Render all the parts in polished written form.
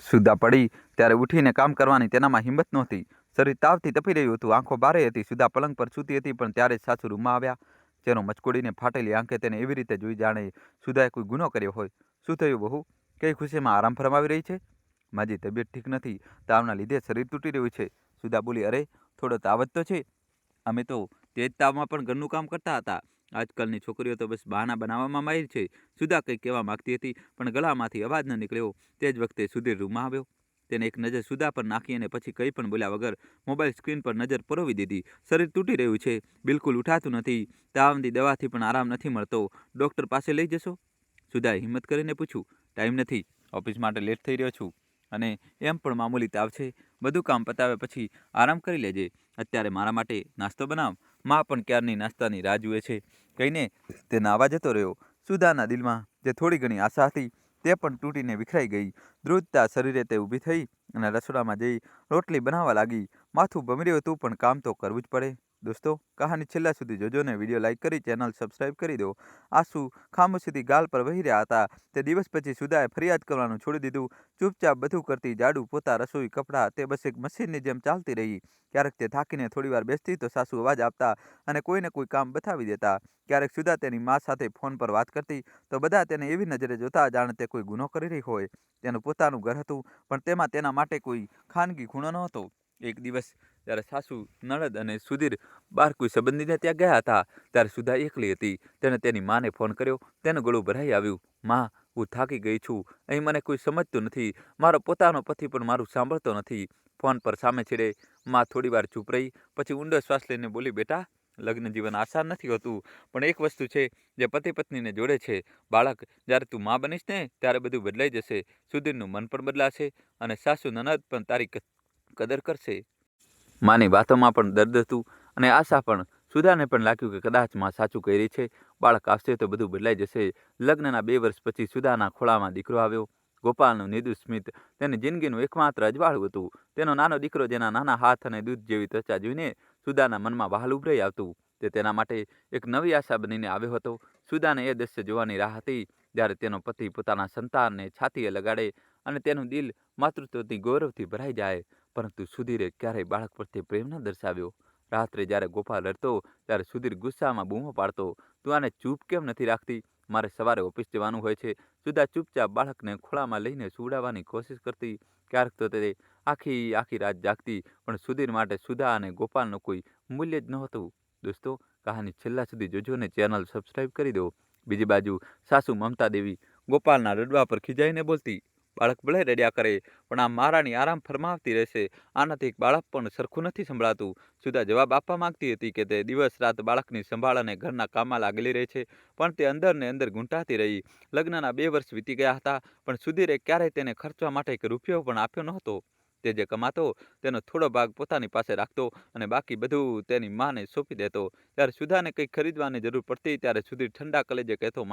સુધા પડી ત્યારે ઉઠીને કામ કરવાની તેનામાં હિંમત નહોતી. શરીર તાવથી તપી રહ્યું હતું, આંખો ભારે હતી. સુધા પલંગ પર સૂતી હતી, પણ ત્યારે જ સાસુ રૂમમાં આવ્યા. જેનો મચકોડીને ફાટેલી આંખે તેને એવી રીતે જોઈ જાણે સુધાએ કોઈ ગુનો કર્યો હોય. શું થયું બહુ? કઈ ખુશીમાં આરામ ફરમાવી રહી છે? મારી તબિયત ઠીક નથી, તાવના લીધે શરીર તૂટી રહ્યું છે. સુધા બોલી, અરે થોડો તાવ જ તો છે. અમે તો તે જ તાવમાં પણ ઘરનું કામ કરતા હતા. આજકાલની છોકરીઓ તો બસ બહાના બનાવવામાં માહિર છે. સુધા કંઈક કહેવા માંગતી હતી, પણ ગળામાંથી અવાજ ન નીકળ્યો. તે જ વખતે સુધીર રૂમમાં આવ્યો. તેને એક નજર સુધા પર નાખી અને પછી કંઈ પણ બોલ્યા વગર મોબાઈલ સ્ક્રીન પર નજર પરોવી દીધી. શરીર તૂટી રહ્યું છે, બિલકુલ ઉઠાતું નથી. તાવની દવાથી પણ આરામ નથી મળતો. ડૉક્ટર પાસે લઈ જશો? સુધાએ હિંમત કરીને પૂછ્યું. ટાઈમ નથી, ઓફિસ માટે લેટ થઈ રહ્યો છું, અને એમ પણ મામૂલી તાવ છે. બધું કામ પતાવ્યા પછી આરામ કરી લેજે. અત્યારે મારા માટે નાસ્તો બનાવ. માં પણ ક્યારની નાસ્તાની રાહ જુએ છે, કહીને તે નાવા જતો રહ્યો. સુધાના દિલમાં જે થોડી ઘણી આશા હતી તે પણ તૂટીને વિખરાઈ ગઈ. ધ્રુજતા શરીરે તે ઊભી થઈ અને રસોડામાં જઈ રોટલી બનાવવા લાગી. માથું ભમર્યું હતું, પણ કામ તો કરવું જ પડે. દોસ્તો, કહાની છેલ્લા સુધી જોજો ને વિડીયો લાઇક કરી ચેનલ સબસ્ક્રાઇબ કરી દો. આંસુ ખામોશીથી ગાલ પર વહી રહ્યા હતા. તે દિવસ પછી સુધાએ ફરિયાદ કરવાનું છોડી દીધું. ચૂપચાપ બધું કરતી, ઝાડુ, પોતા, રસોઈ, કપડાં, તે બસ એક મશીનની જેમ ચાલતી રહી. ક્યારેક તે થાકીને થોડીવાર બેસતી તો સાસુ અવાજ આપતા અને કોઈને કોઈ કામ બતાવી દેતા. ક્યારેક સુધા તેની મા સાથે ફોન પર વાત કરતી તો બધા તેને એવી નજરે જોતા જાણે તે કોઈ ગુનો કરી રહી હોય. તેનું પોતાનું ઘર હતું, પણ તેમાં તેના માટે કોઈ ખાનગી ખૂણો નહોતો. એક દિવસ જ્યારે સાસુ, નણદ અને સુધીર બહાર કોઈ સંબંધીને ત્યાં ગયા હતા, ત્યારે સુધા એકલી હતી. તેણે તેની માને ફોન કર્યો. તેનું ગળું ભરાઈ આવ્યું. માં, હું થાકી ગઈ છું. અહીં મને કોઈ સમજતું નથી. મારો પોતાનો પતિ પણ મારું સાંભળતો નથી. ફોન પર સામે છેડે માં થોડીવાર ચૂપ રહી, પછી ઊંડો શ્વાસ લઈને બોલી, બેટા, લગ્ન જીવન આસાન નથી હોતું, પણ એક વસ્તુ છે જે પતિ પત્નીને જોડે છે. બાળક, જ્યારે તું માં બનીશ ને ત્યારે બધું બદલાઈ જશે. સુધીરનું મન પણ બદલાશે અને સાસુ નનદ પણ તારી કદર કરશે. માની વાતોમાં પણ દર્દ હતું અને આશા પણ. સુધાને પણ લાગ્યું કે કદાચ માં સાચું કહી રહી છે. બાળક આવશે તો બધું બદલાઈ જશે. લગ્નના 2 વર્ષ પછી સુધાના ખોળામાં દીકરો આવ્યો. ગોપાલનું નિર્દોષ સ્મિત તેની જિંદગીનું એકમાત્ર અજવાળું હતું. તેનો નાનો દીકરો, જેના નાના હાથ અને દૂધ જેવી ત્વચા જોઈને સુધાના મનમાં વહાલ ઉભરાઈ આવતું. તે તેના માટે એક નવી આશા બનીને આવ્યો હતો. સુધાને એ દ્રશ્ય જોવાની રાહ હતી, જ્યારે તેનો પતિ પોતાના સંતાનને છાતીએ લગાડે અને તેનું દિલ માતૃત્વથી ગૌરવથી ભરાઈ જાય. પરંતુ સુધીરે ક્યારેય બાળક પ્રત્યે પ્રેમ ન દર્શાવ્યો. રાત્રે જ્યારે ગોપાલ રડતો, ત્યારે સુધીર ગુસ્સામાં બૂમો પાડતો, તું આને ચૂપ કેમ નથી રાખતી? મારે સવારે ઓફિસ જવાનું હોય છે. સુધા ચૂપચાપ બાળકને ખોળામાં લઈને સુવડાવવાની કોશિશ કરતી. ક્યારેક તો તે આખી રાત જાગતી, પણ સુધીર માટે સુધા અને ગોપાલનું કોઈ મૂલ્ય જ નહોતું. દોસ્તો, કહાની છેલ્લા સુધી જોજો ને ચેનલ સબસ્ક્રાઇબ કરી દો. બીજી બાજુ સાસુ મમતા દેવી ગોપાલના રડવા પર ખીજાઈને બોલતી, બાળક ભલે રડ્યા કરે, પણ આ મહારાણી આરામ ફરમાવતી રહેશે. આનાથી એક બાળક પણ સરખું નથી સંભળાતું. સુધા જવાબ આપવા માંગતી હતી કે તે દિવસ રાત બાળકની સંભાળ અને ઘરના કામમાં લાગેલી રહે છે, પણ તે અંદર ને અંદર ગૂંટાતી રહી. લગ્નના 2 વર્ષ વીતી ગયા હતા, પણ સુધીરે ક્યારેય તેને ખર્ચવા માટે એક રૂપિયો પણ આપ્યો નહોતો. તે જે કમાતો તેનો થોડો ભાગ પોતાની પાસે રાખતો અને બાકી બધું તેની માને સોંપી દેતો. ત્યારે સુધાને કંઈક ખરીદવાની જરૂર પડતી ત્યારે સુધીર ઠંડા કલેજે કહેતો,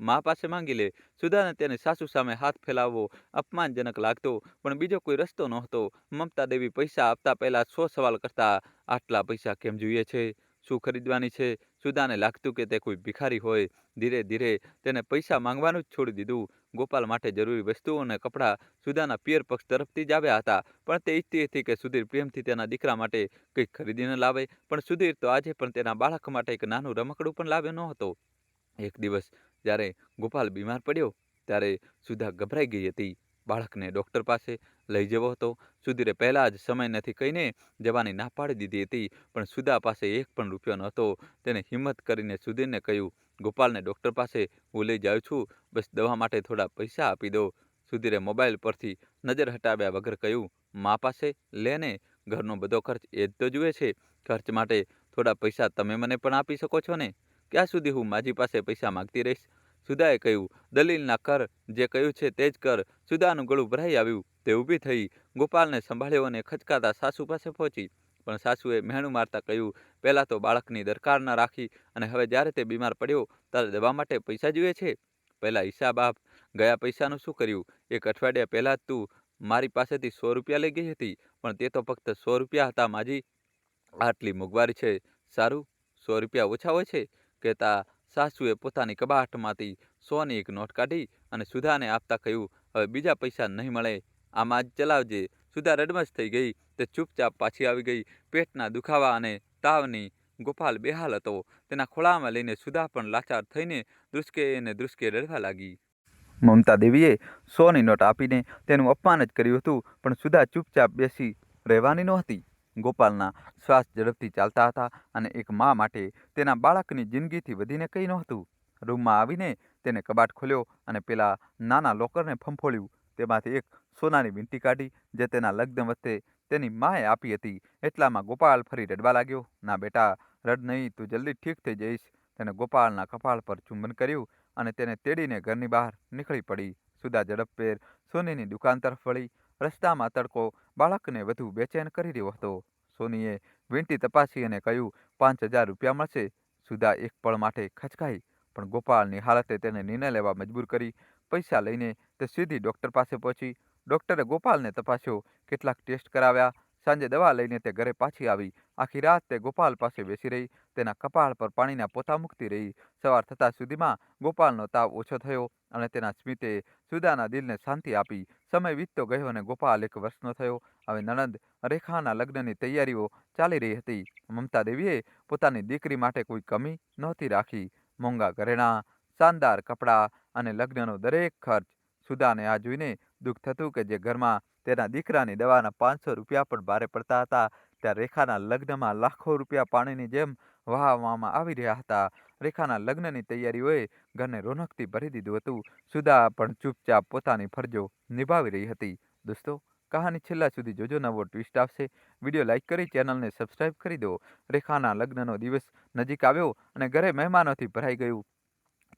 મા પાસે માંગી લે. સુધાને તેની સાસુ સામે હાથ ફેલાવવો અપમાનજનક લાગતો, પણ બીજો કોઈ રસ્તો નહોતો. મમતા દેવી પૈસા આપતા પહેલા 100 સવાલ કરતા, આટલા પૈસા કેમ જોઈએ છે? શું ખરીદવાની છે? સુધાને લાગતું કે તે કોઈ ભિખારી હોય. ધીરે ધીરે તેને પૈસા માંગવાનું જ છોડી દીધું. ગોપાલ માટે જરૂરી વસ્તુઓ અને કપડાં સુધાના પિયર પક્ષ તરફથી જ આવ્યા હતા, પણ તે ઈચ્છતી હતી કે સુધીર પ્રેમથી તેના દીકરા માટે કંઈક ખરીદીને લાવે. પણ સુધીર તો આજે પણ તેના બાળક માટે એક નાનું રમકડું પણ લાવ્યો નહોતો. એક દિવસ જ્યારે ગોપાલ બીમાર પડ્યો, ત્યારે સુધા ગભરાઈ ગઈ હતી. બાળકને ડૉક્ટર પાસે લઈ જવો હતો. સુધીરે પહેલાં જ સમય નથી કહીને જવાની ના પાડી દીધી હતી, પણ સુધા પાસે એક પણ રૂપિયો નહોતો. તેને હિંમત કરીને સુધીરને કહ્યું, ગોપાલને ડૉક્ટર પાસે હું લઈ જાઉં છું, બસ દવા માટે થોડા પૈસા આપી દો. સુધીરે મોબાઈલ પરથી નજર હટાવ્યા વગર કહ્યું, મા પાસે લે ને, ઘરનો બધો ખર્ચ એ જ તો જુએ છે. ખર્ચ માટે થોડા પૈસા તમે મને પણ આપી શકો છો ને? ક્યાં સુધી હું માજી પાસે પૈસા માગતી રહીશ? સુધાએ કહ્યું, દલીલ ના કર, જે કહ્યું છે તે જ કર. સુધાનું ગળું ભરાઈ આવ્યું. તે ઊભી થઈ, ગોપાલને સંભાળ્યો અને ખચકાતા સાસુ પાસે પહોંચી. પણ સાસુએ મહેણું મારતા કહ્યું, પહેલાં તો બાળકની દરકાર ન રાખી, અને હવે જ્યારે તે બીમાર પડ્યો ત્યારે દવા માટે પૈસા જોઈએ છે? પહેલાં હિસાબ આપ. ગયા પૈસાનું શું કર્યું? 1 અઠવાડિયા પહેલાં જ તું મારી પાસેથી 100 રૂપિયા લઈ ગઈ હતી, પણ તે તો ફક્ત 100 રૂપિયા હતા માજી. આટલી મોંઘવારી છે, સારું 100 રૂપિયા ઓછા હોય છે? કહેતા સાસુએ પોતાની કબાટમાંથી 100ની એક નોટ કાઢી અને સુધાને આપતા કહ્યું, હવે બીજા પૈસા નહીં મળે. આમાં જ ચલાવજે. સુધા રડમશ થઈ ગઈ તે ચૂપચાપ પાછી આવી ગઈ. પેટના દુખાવા અને તાવની ગોપાલ બેહાલ હતો. તેના ખોળામાં લઈને સુધા પણ લાચાર થઈને ધ્રુસકે રડવા લાગી. મમતા દેવીએ 100ની નોટ આપીને તેનું અપમાન જ કર્યું હતું, પણ સુધા ચૂપચાપ બેસી રહેવાની નહોતી. ગોપાલના શ્વાસ ઝડપથી ચાલતા હતા અને એક મા માટે તેના બાળકની જિંદગીથી વધીને કંઈ નહોતું. રૂમમાં આવીને તેને કબાટ ખોલ્યો અને પેલા નાના લોકરને ફંફોળ્યું. તેમાંથી એક સોનાની વીંટી કાઢી જે તેના લગ્ન વખતે તેની માએ આપી હતી. એટલામાં ગોપાલ ફરી રડવા લાગ્યો. ના બેટા, રડ નહીં, તું જલ્દી ઠીક થઈ જઈશ. તેને ગોપાલના કપાળ પર ચુંબન કર્યું અને તેને તેડીને ઘરની બહાર નીકળી પડી. સુધા ઝડપભેર સોનીની દુકાન તરફ વળી. રસ્તામાં તડકો બાળકને વધુ બેચેન કરી રહ્યો હતો. સોનીએ વીંટી તપાસી અને કહ્યું, 5,000 રૂપિયા મળશે. સુધા એક પળ માટે ખચકાઈ, પણ ગોપાલની હાલતે તેને નિર્ણય લેવા મજબૂર કરી. પૈસા લઈને તે સીધી ડૉક્ટર પાસે પહોંચી. ડૉક્ટરે ગોપાલને તપાસ્યો, કેટલાક ટેસ્ટ કરાવ્યા. સાંજે દવા લઈને તે ઘરે પાછી આવી. આખી રાત તે ગોપાલ પાસે બેસી રહી, તેના કપાળ પર પાણીના પોતા મૂકતી રહી. સવાર થતાં સુધીમાં ગોપાલનો તાવ ઓછો થયો અને તેના સ્મિતે સુધાના દિલને શાંતિ આપી. સમય વીતતો ગયો અને ગોપાલ 1 વર્ષનો થયો. હવે નણંદ રેખાના લગ્નની તૈયારીઓ ચાલી રહી હતી. મમતા દેવીએ પોતાની દીકરી માટે કોઈ કમી નહોતી રાખી. મોંઘા ઘરેણાં, શાનદાર કપડાં અને લગ્નનો દરેક ખર્ચ. સુધાને આ જોઈને દુઃખ થતું કે જે ઘરમાં તેના દીકરાની દવાના 500 રૂપિયા પણ ભારે પડતા હતા, ત્યાં રેખાના લગ્નમાં લાખો રૂપિયા પાણીની જેમ વહાવવામાં આવી રહ્યા હતા. રેખાના લગ્નની તૈયારીઓએ ઘરને રોનકથી ભરી દીધું હતું. સુધા પણ ચૂપચાપ પોતાની ફરજો નિભાવી રહી હતી. દોસ્તો, કહાની છેલ્લા સુધી જોજો, નવો ટ્વિસ્ટ આવશે. વિડીયો લાઇક કરી ચેનલને સબસ્ક્રાઇબ કરી દો. રેખાના લગ્નનો દિવસ નજીક આવ્યો અને ઘરે મહેમાનોથી ભરાઈ ગયું.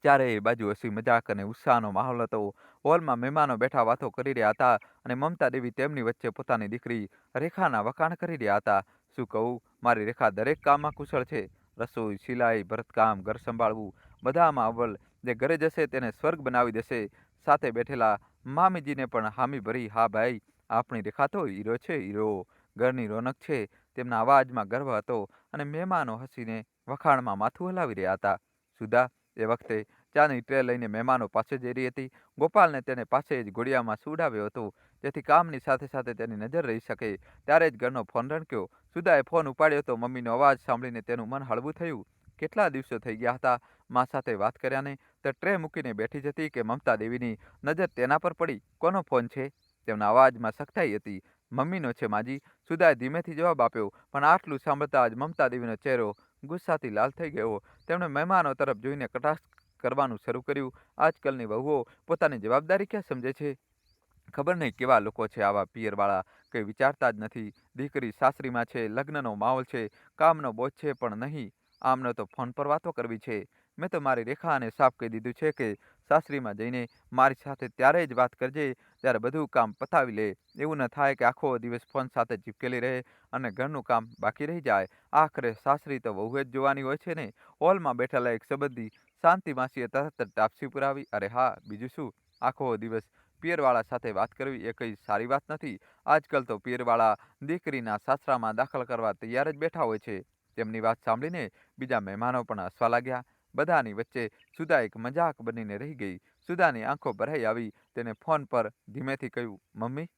ચારેય બાજુ હસી મજાક અને ઉત્સાહનો માહોલ હતો. હોલમાં મહેમાનો બેઠા વાતો કરી રહ્યા હતા અને મમતા દેવી તેમની વચ્ચે પોતાની દીકરી રેખાના વખાણ કરી રહ્યા હતા. શું કહું, મારી રેખા દરેક કામમાં કુશળ છે. રસોઈ, સિલાઈ, ભરતકામ, ઘર સંભાળવું, બધામાં અવ્વલ. જે ઘરે જશે તેને સ્વર્ગ બનાવી દેશે. સાથે બેઠેલા મામીજીને પણ હામી ભરી, હા ભાઈ, આપણી રેખા તો હીરો છે, હીરો. ઘરની રોનક છે. તેમના અવાજમાં ગર્વ હતો અને મહેમાનો હસીને વખાણમાં માથું હલાવી રહ્યા હતા. સુધા એ વખતે ચાની ટ્રે લઈને મહેમાનો પાસે જઈ રહી હતી. ગોપાલને તેને પાસે જ ઘોડિયામાં સુવડાવ્યો હતો, જેથી કામની સાથે સાથે તેની નજર રહી શકે. ત્યારે જ ઘરનો ફોન રણક્યો. સુધાએ ફોન ઉપાડ્યો તો મમ્મીનો અવાજ સાંભળીને તેનું મન હળવું થયું. કેટલા દિવસો થઈ ગયા હતા મા સાથે વાત કર્યાને. તે ટ્રે મૂકીને બેઠી જ હતી કે મમતા દેવીની નજર તેના પર પડી. કોનો ફોન છે? તેમના અવાજમાં સખ્તાઈ હતી. મમ્મીનો છે માજી. સુધાએ ધીમેથી જવાબ આપ્યો, પણ આટલું સાંભળતા જ મમતા દેવીનો ચહેરો ગુસ્સાથી લાલ થઈ ગયો. તેમણે મહેમાનો તરફ જોઈને કટાક્ષ કરવાનું શરૂ કર્યું. આજકાલની વહુઓ પોતાની જવાબદારી ક્યાં સમજે છે? ખબર નહીં કેવા લોકો છે આવા પિયરવાળા, કંઈ વિચારતા જ નથી. દીકરી સાસરીમાં છે, લગ્નનો માહોલ છે, કામનો બોજ છે, પણ નહીં, આમનો તો ફોન પર વાતો કરવી છે. મેં તો મારી રેખાને સાફ કહી દીધું છે કે સાસરીમાં જઈને મારી સાથે ત્યારે જ વાત કરજે ત્યારે બધું કામ પતાવી લે. એવું ન થાય કે આખો દિવસ ફોન સાથે ચીપકેલી રહે અને ઘરનું કામ બાકી રહી જાય. આખરે સાસરી તો વહુએ જ જોવાની હોય છે ને. હોલમાં બેઠેલા એક સંબંધી શાંતિ માસીએ તરત જ ટાપસી પુરાવી, અરે હા, બીજું શું, આખો દિવસ પિયરવાળા સાથે વાત કરવી એ કંઈ સારી વાત નથી. આજકાલ તો પિયરવાળા દીકરીના સાસરામાં દાખલ કરવા તૈયાર જ બેઠા હોય છે. તેમની વાત સાંભળીને બીજા મહેમાનો પણ હસવા લાગ્યા. બધાની વચ્ચે સુધા એક મજાક બનીને રહી ગઈ. સુધાની આંખો ભરાઈ આવી. તેને ફોન પર ધીમેથી કહ્યું, મમ્મી,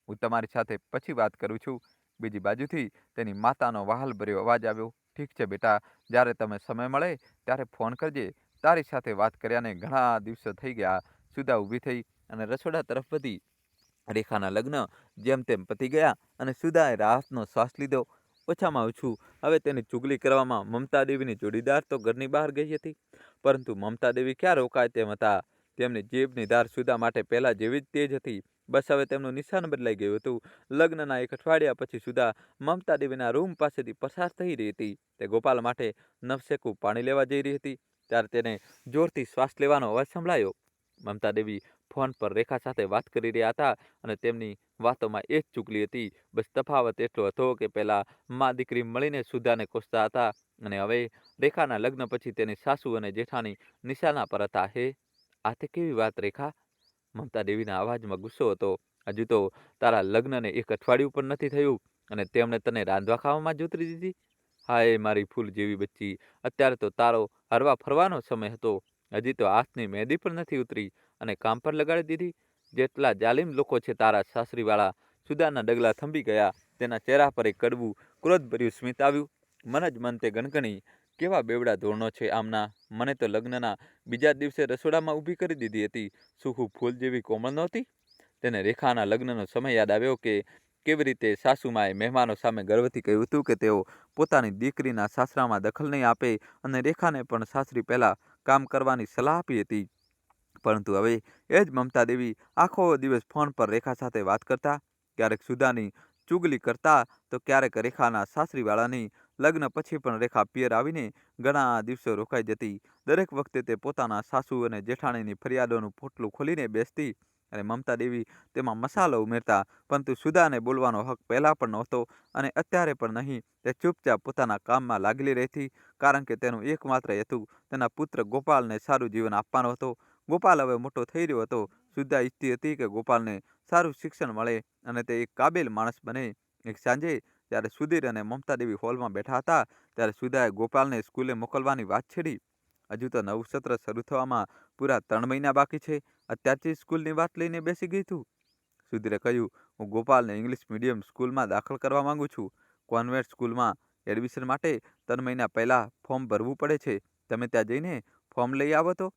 હું તમારી સાથે પછી વાત કરું છું. બીજી બાજુથી તેની માતાનો વહાલભર્યો અવાજ આવ્યો, ઠીક છે બેટા, જ્યારે તમે સમય મળે ત્યારે ફોન કરજે. તારી સાથે વાત કર્યાને ઘણા દિવસો થઈ ગયા. સુધા ઊભી થઈ અને રસોડા તરફ વધી. રેખાના લગ્ન જેમ તેમ પતી ગયા અને સુધાએ રાહતનો શ્વાસ લીધો. ઓછામાં ઓછું હવે તેની ચુગલી કરવામાં મમતા દેવીની જોડીદાર તો ઘરની બહાર ગઈ હતી, પરંતુ મમતા દેવી ક્યાં રોકાય તેમ હતા. તેમની જીભની ધાર સુધા માટે પહેલાં જેવી જ તેજ હતી. બસ હવે તેમનું નિશાન બદલાઈ ગયું હતું. લગ્નના 1 અઠવાડિયા પછી સુધા મમતા દેવીના રૂમ પાસેથી પસાર થઈ રહી હતી. તે ગોપાલ માટે નવશેકું પાણી લેવા જઈ રહી હતી ત્યારે તેને જોરથી શ્વાસ લેવાનો અવાજ સંભળાયો. મમતા દેવી ફોન પર રેખા સાથે વાત કરી રહ્યા હતા અને તેમની વાતોમાં એ જ ચુગલી હતી. બસ તફાવત એટલો હતો કે પહેલા મા દીકરી મળીને સુધાને કોસતા હતા અને હવે રેખાના લગ્ન પછી તેની સાસુ અને જેઠાણી નિશાના પર હતા. હે, આ તે કેવી વાત રેખા? મમતા દેવીના અવાજમાં ગુસ્સો હતો. હજુ તો તારા લગ્નને 1 અઠવાડિયું પણ નથી થયું અને તેમણે તને રાંધવા ખાવામાં જ ઉતરી દીધી. હાય મારી ફૂલ જેવી બચ્ચી, અત્યારે તો તારો હરવા ફરવાનો સમય હતો. હજી તો હાથની મહેંદી પણ નથી ઉતરી અને કામ પર લગાડી દીધી. જેટલા જાલિમ લોકો છે તારા સાસરીવાળા. સુદાના ડગલા થંભી ગયા. તેના ચહેરા પર એક કડવું ક્રોધભર્યું સ્મિત આવ્યું. મન જ મન તે ગણગણી, કેવા બેવડા ધોરણો છે આમના. મને તો લગ્નના બીજા દિવસે રસોડામાં ઊભી કરી દીધી હતી. શું હું ફૂલ જેવી કોમળ નહોતી? તેને રેખાના લગ્નનો સમય યાદ આવ્યો કે કેવી રીતે સાસુમાએ મહેમાનો સામે ગર્વથી કહ્યું હતું કે તેઓ પોતાની દીકરીના સાસરામાં દખલ નહીં આપે, અને રેખાને પણ સાસરી પહેલાં કામ કરવાની સલાહ આપી હતી. પરંતુ હવે એ જ મમતા દેવી આખો દિવસ ફોન પર રેખા સાથે વાત કરતા, ક્યારેક સુધાની ચુગલી કરતા, તો ક્યારેક રેખાના સાસરીવાળાની. લગ્ન પછી પણ રેખા પિયર આવીને ઘણા દિવસો રોકાઈ જતી. દરેક વખતે તે પોતાના સાસુ અને જેઠાણીની ફરિયાદોનું પોટલું ખોલીને બેસતી, અને મમતા દેવી તેમાં મસાલો ઉમેરતા. પરંતુ સુધાને બોલવાનો હક પહેલાં પણ નહોતો, અને અત્યારે પણ નહીં. તે ચૂપચાપ પોતાના કામમાં લાગેલી રહેતી, કારણ કે તેનું એકમાત્ર હેતુ તેના પુત્ર ગોપાલને સારું જીવન આપવાનો હતો. ગોપાલ હવે મોટો થઈ રહ્યો હતો. સુધા ઈચ્છતી હતી કે ગોપાલને સારું શિક્ષણ મળે અને તે એક કાબેલ માણસ બને. એક સાંજે જ્યારે સુધીર અને મમતા દેવી હોલમાં બેઠા હતા, ત્યારે સુધાએ ગોપાલને સ્કૂલે મોકલવાની વાત છેડી. હજુ તો નવું સત્ર શરૂ થવામાં પૂરા 3 મહિના બાકી છે. અત્યારથી સ્કૂલની વાત લઈને બેસી ગઈ તું. સુધીરે કહ્યું, હું ગોપાલને ઇંગ્લિશ મીડિયમ સ્કૂલમાં દાખલ કરવા માંગુ છું. કોન્વેન્ટ સ્કૂલમાં એડમિશન માટે 3 મહિના પહેલાં ફોર્મ ભરવું પડે છે. તમે ત્યાં જઈને ફોર્મ લઈ આવો તો.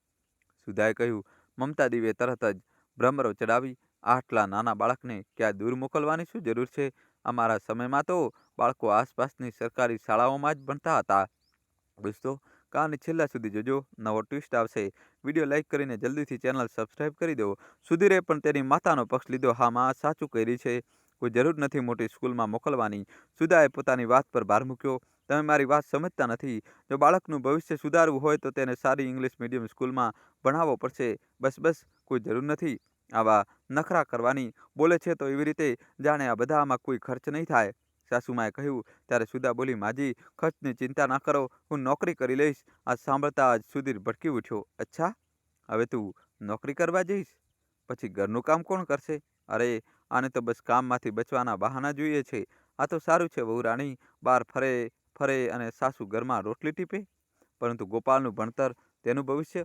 સુધાએ કહ્યું. મમતા દેવીએ તરત જ ભ્રમરો ચડાવી, આટલા નાના બાળકને ક્યાં દૂર મોકલવાની શું જરૂર છે? અમારા સમયમાં તો બાળકો આસપાસની સરકારી શાળાઓમાં જ ભણતા હતા. દોસ્તો, કહાની છેલ્લા સુધી જોજો, નવો ટ્વિસ્ટ આવશે. વિડીયો લાઇક કરીને જલ્દીથી ચેનલ સબસ્ક્રાઇબ કરી દો. સુધીરે પણ તેની માતાનો પક્ષ લીધો. હા માં, સાચું કહી રહી છે, કોઈ જરૂર નથી મોટી સ્કૂલમાં મોકલવાની. સુધાએ પોતાની વાત પર ભાર મૂક્યો. તમે મારી વાત સમજતા નથી. જો બાળકનું ભવિષ્ય સુધારવું હોય તો તેને સારી ઇંગ્લિશ મીડિયમ સ્કૂલમાં ભણાવવો પડશે. બસ બસ, કોઈ જરૂર નથી આવા નખરા કરવાની. બોલે છે તો એવી રીતે જાણે આ બધામાં કોઈ ખર્ચ નહીં થાય. સાસુમાએ કહ્યું. ત્યારે સુધા બોલી, માજી, ખર્ચની ચિંતા ના કરો, હું નોકરી કરી લઈશ. આ સાંભળતા જ સુધીર ભડકી ઉઠ્યો. અચ્છા, હવે તું નોકરી કરવા જઈશ? પછી ઘરનું કામ કોણ કરશે? અરે, આને તો બસ કામમાંથી બચવાના બહાના જોઈએ છે. આ તો સારું છે વહુ રાણી, બહાર ફરે ફરે અને સાસુ ઘરમાં રોટલી ટીપે. પરંતુ ગોપાલનું ભણતર, તેનું ભવિષ્ય?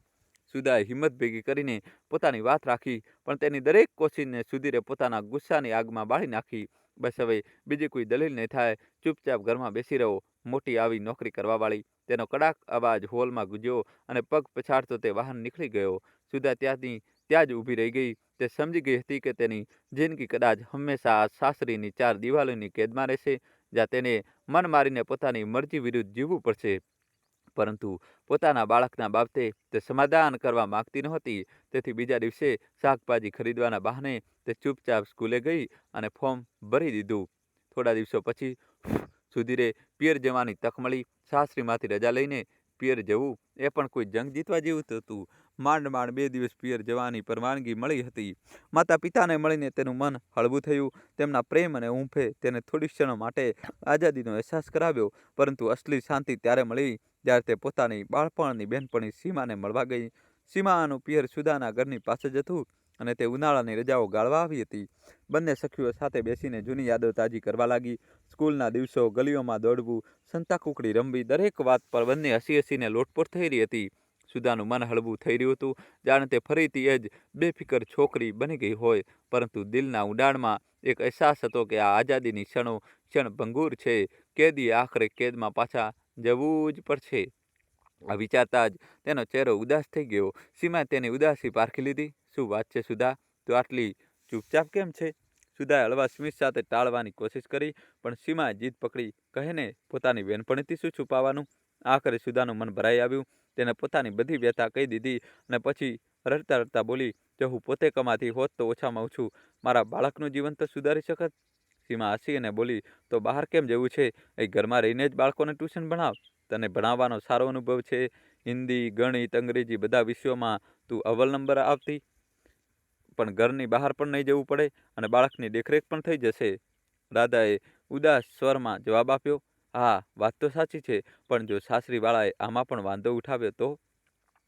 સુધાએ હિંમત ભેગી કરીને પોતાની વાત રાખી, પણ તેની દરેક કોશિશને સુધીરે પોતાના ગુસ્સાની આગમાં બાળી નાખી. બસ હવે બીજી કોઈ દલીલ નહીં થાય. ચૂપચાપ ઘરમાં બેસી રહો, મોટી આવી નોકરી કરવાવાળી. તેનો કડાક અવાજ હોલમાં ગુંજ્યો અને પગ પછાડતો તે બહાર નીકળી ગયો. સુધા ત્યાં જ ઊભી રહી ગઈ. તે સમજી ગઈ હતી કે તેની જિંદગી કદાચ હંમેશા આ સાસરીની 4 દિવાલોની કેદમાં રહેશે, જ્યાં તેને મન મારીને પોતાની મરજી વિરુદ્ધ જીવવું પડશે. પરંતુ પોતાના બાળકના બાબતે તે સમાધાન કરવા માંગતી નહોતી. તેથી બીજા દિવસે શાકભાજી ખરીદવાના બહાને તે ચૂપચાપ સ્કૂલે ગઈ અને ફોર્મ ભરી દીધું. થોડા દિવસો પછી સુધીરે પિયર જવાની તક મળી. સાસરીમાંથી રજા લઈને પિયર જવું એ પણ કોઈ જંગ જીતવા જેવું હતું. માંડ માંડ 2 દિવસ પિયર જવાની પરવાનગી મળી હતી. માતા પિતાને મળીને તેનું મન હળવું થયું. તેમના પ્રેમ અને ઊંફે તેને થોડી ક્ષણો માટે આઝાદીનો અહેસાસ કરાવ્યો. પરંતુ અસલી શાંતિ ત્યારે મળી જ્યારે તે પોતાની બાળપણની બહેનપણી સીમાને મળવા ગઈ. સીમાનું પિયર સુધાના ઘરની પાસે જ હતું, અને તે ઉનાળાની રજાઓ ગાળવા આવી હતી. બંને સખીઓ સાથે બેસીને જૂની યાદો તાજી કરવા લાગી. સ્કૂલના દિવસો, ગલીઓમાં દોડવું, સંતાકૂકડી રમવી, દરેક વાત પર બંને હસી હસીને લોટપોટ થઈ રહી હતી. સુધાનું મન હળવું થઈ રહ્યું હતું, જાણે તે ફરીથી એ જ બેફિકર છોકરી બની ગઈ હોય. પરંતુ દિલના ઊંડાણમાં એક અહેસાસ હતો કે આ આઝાદીની ક્ષણ ભંગુર છે. કેદી આખરે કેદમાં પાછા જવું જ પડશે. આ વિચારતા જ તેનો ચહેરો ઉદાસ થઈ ગયો. સીમાએ તેની ઉદાસી પારખી લીધી. શું વાત છે સુધા, તું આટલી ચૂપચાપ કેમ છે? સુધાએ હળવા સ્મિત સાથે ટાળવાની કોશિશ કરી, પણ સીમાએ જીદ પકડી. કહે ને, પોતાની બહેનપણીથી શું છુપાવવાનું? આખરે સુધાનું મન ભરાઈ આવ્યું. તેને પોતાની બધી વ્યથા કહી દીધી, અને પછી રડતા રડતા બોલી, જો હું પોતે કમાતી હોત તો ઓછામાં ઓછું મારા બાળકનું જીવન તો સુધારી શકત. સીમા હસી અને બોલી, તો બહાર કેમ જવું છે? એ ઘરમાં રહીને જ બાળકોને ટ્યુશન ભણાવ. તને ભણાવવાનો સારો અનુભવ છે. હિન્દી, ગણિત, અંગ્રેજી બધા વિષયોમાં તું અવ્વલ નંબર આવતી. પણ ઘરની બહાર પણ નહીં જવું પડે, અને બાળકની દેખરેખ પણ થઈ જશે. રાધાએ ઉદાસ સ્વરમાં જવાબ આપ્યો. હા, વાત તો સાચી છે, પણ જો સાસરીવાળાએ આમાં પણ વાંધો ઉઠાવ્યો તો?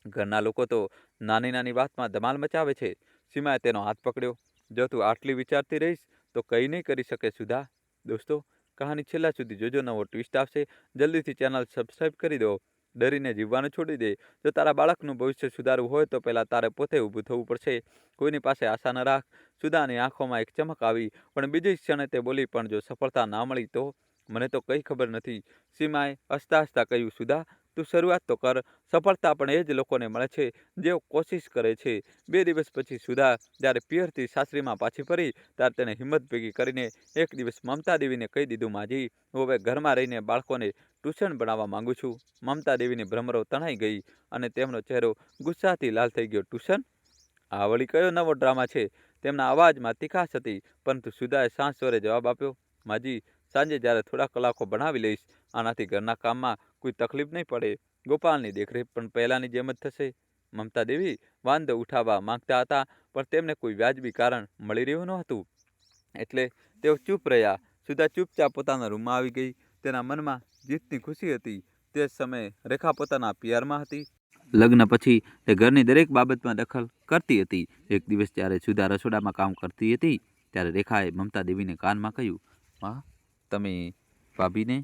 ઘરના લોકો તો નાની નાની વાતમાં ધમાલ મચાવે છે. સીમાએ તેનો હાથ પકડ્યો. જો તું આટલી વિચારતી રહીશ તો કંઈ નહીં કરી શકે સુધા. દોસ્તો, કહાની છેલ્લા સુધી જોજો, નવો ટ્વિસ્ટ આવશે. જલ્દીથી ચેનલ સબસ્ક્રાઇબ કરી દો. ડરીને જીવવાનું છોડી દે. જો તારા બાળકનું ભવિષ્ય સુધારવું હોય તો પહેલાં તારે પોતે ઊભું થવું પડશે. કોઈની પાસે આશા ન રાખ. સુદાની આંખોમાં એક ચમક આવી, પણ બીજી ક્ષણે તે બોલી, પણ જો સફળતા ના મળી તો? મને તો કંઈ ખબર નથી. સીમાએ હસતા હસતા કહ્યું, સુધા, તું શરૂઆત તો કર. સફળતા પણ એ જ લોકોને મળે છે જેઓ કોશિશ કરે છે. 2 દિવસ પછી સુધા જ્યારે પિયરથી સાસરીમાં પાછી ફરી ત્યારે તેને હિંમત ભેગી કરીને એક દિવસ મમતા દેવીને કહી દીધું, માજી, હું હવે ઘરમાં રહીને બાળકોને ટ્યુશન ભણાવવા માંગુ છું. મમતા દેવીની ભ્રમરો તણાઈ ગઈ અને તેમનો ચહેરો ગુસ્સાથી લાલ થઈ ગયો. ટ્યુશન? આ વળી કયો નવો ડ્રામા છે? તેમના અવાજમાં તીખાશ હતી, પરંતુ સુધાએ શાંત સ્વરે જવાબ આપ્યો, માજી, સાંજે જ્યારે થોડા કલાકો ભણાવી લઈશ. આનાથી ઘરના કામમાં કોઈ તકલીફ નહીં પડે. ગોપાલની દેખરેખ પણ પહેલાંની જેમ જ થશે. મમતા દેવી વાંધો ઉઠાવવા માંગતા હતા, પણ તેમને કોઈ વ્યાજબી કારણ મળી રહ્યું ન હતું. એટલે તેઓ ચૂપ રહ્યા. સુધા ચૂપચાપ પોતાના રૂમમાં આવી ગઈ. તેના મનમાં જીતની ખુશી હતી. તે જ સમયે રેખા પોતાના પિયરમાં હતી. લગ્ન પછી તે ઘરની દરેક બાબતમાં દખલ કરતી હતી. એક દિવસ જ્યારે સુધા રસોડામાં કામ કરતી હતી ત્યારે રેખાએ મમતા દેવીને કાનમાં કહ્યું, માં, તમે ભાભીને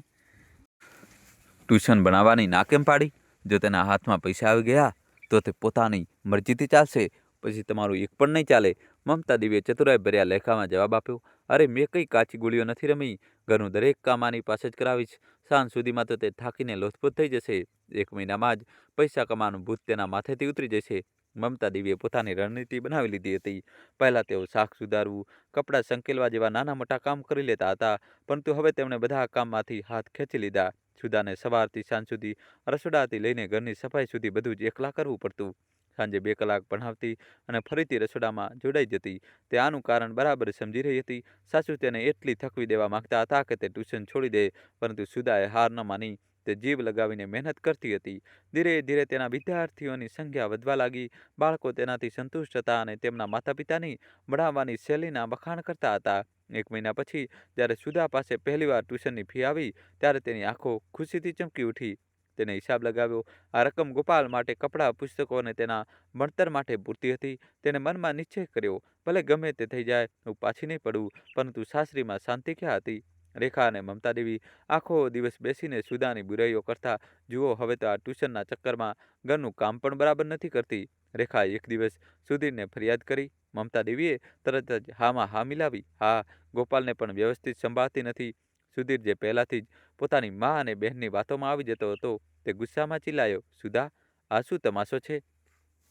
ટ્યુશન ભણાવવાની ના કેમ પાડી? જો તેના હાથમાં પૈસા આવી ગયા તો તે પોતાની મરજીથી ચાલશે, પછી તમારું એક પણ નહીં ચાલે. મમતા દેવીએ ચતુરાઈ ભર્યા લેખામાં જવાબ આપ્યો, અરે, મેં કઈ કાચી ગોળીઓ નથી રમી. ઘરનું દરેક કામ આની પાસે જ કરાવીશ. સાંજ સુધીમાં તો તે થાકીને લોથપોથ થઈ જશે. 1 મહિનામાં જ પૈસા કમાવાનું ભૂત તેના માથેથી ઉતરી જશે. મમતા દેવીએ પોતાની રણનીતિ બનાવી લીધી હતી. પહેલાં તેઓ શાક સુધારવું, કપડાં સંકેલવા જેવા નાના મોટા કામ કરી લેતા હતા, પરંતુ હવે તેમણે બધા કામમાંથી હાથ ખેંચી લીધા. સુધાને સવારથી સાંજ સુધી રસોડાથી લઈને ઘરની સફાઈ સુધી બધું જ એકલા કરવું પડતું. સાંજે 2 કલાક ભણાવતી અને ફરીથી રસોડામાં જોડાઈ જતી. તે આનું કારણ બરાબર સમજી રહી હતી. સાસુ તેને એટલી થકવી દેવા માંગતા હતા કે તે ટ્યુશન છોડી દે, પરંતુ સુધાએ હાર ન માની. તે જીવ લગાવીને મહેનત કરતી હતી. ધીરે ધીરે તેના વિદ્યાર્થીઓની સંખ્યા વધવા લાગી. બાળકો તેનાથી સંતુષ્ટ હતા અને તેમના માતા પિતાની ભણાવવાની શૈલીના વખાણ કરતા હતા. 1 મહિના પછી જ્યારે સુધા પાસે પહેલીવાર ટ્યુશનની ફી આવી ત્યારે તેની આંખો ખુશીથી ચમકી ઉઠી. તેને હિસાબ લગાવ્યો. આ રકમ ગોપાલ માટે કપડાં, પુસ્તકો અને તેના ભણતર માટે પૂરતી હતી. તેને મનમાં નિશ્ચય કર્યો, ભલે ગમે તે થઈ જાય, હું પાછી નહીં પડું. પરંતુ સાસરીમાં શાંતિ ક્યાં હતી? રેખા અને મમતા દેવી આખો દિવસ બેસીને સુધાની બુરાઈઓ કરતા. જુઓ, હવે તો આ ટ્યુશનના ચક્કરમાં ઘરનું કામ પણ બરાબર નથી કરતી. રેખાએ એક દિવસ સુધીરને ફરિયાદ કરી. મમતા દેવીએ તરત જ હામાં હા મિલાવી. હા, ગોપાલને પણ વ્યવસ્થિત સંભાળતી નથી. સુધીર, જે પહેલાથી જ પોતાની મા અને બહેનની વાતોમાં આવી જતો હતો, તે ગુસ્સામાં ચિલ્લાયો, સુધા, આ શું તમાશો છે?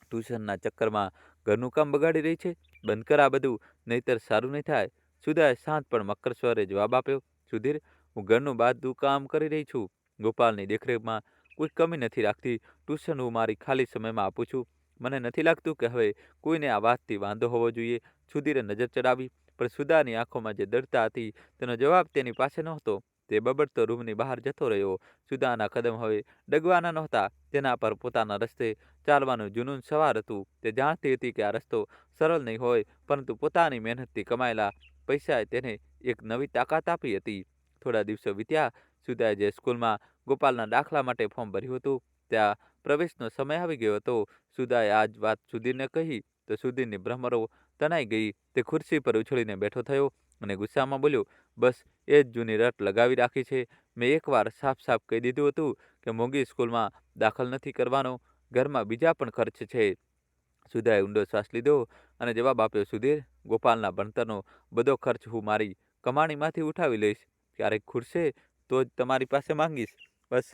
ટ્યુશનના ચક્કરમાં ઘરનું કામ બગાડી રહી છે. બંધ કર આ બધું, નહીતર સારું નહીં થાય. સુધાએ શાંત પણ મક્કર સ્વરે જવાબ આપ્યો, સુધીર, હું ઘરનું બધું કામ કરી રહી છું. ગોપાલની દેખરેખમાં કોઈ કમી નથી રાખતી. ટ્યુશન હું મારી ખાલી સમયમાં આપું છું. મને નથી લાગતું કે હવે કોઈને આ વાતથી વાંધો હોવો જોઈએ. સુધીરે નજર ચડાવી, પણ સુધાની આંખોમાં જે દૃઢતા હતી તેનો જવાબ તેની પાસે નહોતો. તે બબડતો રૂમની બહાર જતો રહ્યો. સુધાના કદમ હવે ડગવાના નહોતા. તેના પર પોતાના રસ્તે ચાલવાનું જુનૂન સવાર હતું. તે જાણતી હતી કે આ રસ્તો સરળ નહીં હોય, પરંતુ પોતાની મહેનતથી કમાયેલા પૈસાએ તેને એક નવી તાકાત આપી હતી. થોડા દિવસો વીત્યા. સુધાએ જે સ્કૂલમાં ગોપાલના દાખલા માટે ફોર્મ ભર્યું હતું ત્યાં પ્રવેશનો સમય આવી ગયો હતો. સુધાએ આ જ વાત સુધીરને કહી તો સુધીરની ભ્રમરો તણાઈ ગઈ. તે ખુરશી પર ઉછળીને બેઠો થયો અને ગુસ્સામાં બોલ્યો, બસ એ જ જૂની રટ લગાવી રાખી છે. મેં એકવાર સાફ સાફ કહી દીધું હતું કે મોંઘી સ્કૂલમાં દાખલ નથી કરવાનો. ઘરમાં બીજા પણ ખર્ચ છે. સુધાએ ઊંડો શ્વાસ લીધો અને જવાબ આપ્યો, સુધીર, ગોપાલના ભણતરનો બધો ખર્ચ હું મારી કમાણીમાંથી ઉઠાવી લઈશ. ક્યારેક ખૂટશે તો જ તમારી પાસે માંગીશ. બસ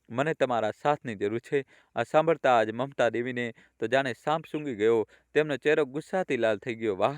મને તમારા સાથની જરૂર છે. આ સાંભળતા જ મમતા દેવીને તો જાણે સાપ સૂંઘી ગયો. તેમનો ચહેરો ગુસ્સાથી લાલ થઈ ગયો. વાહ,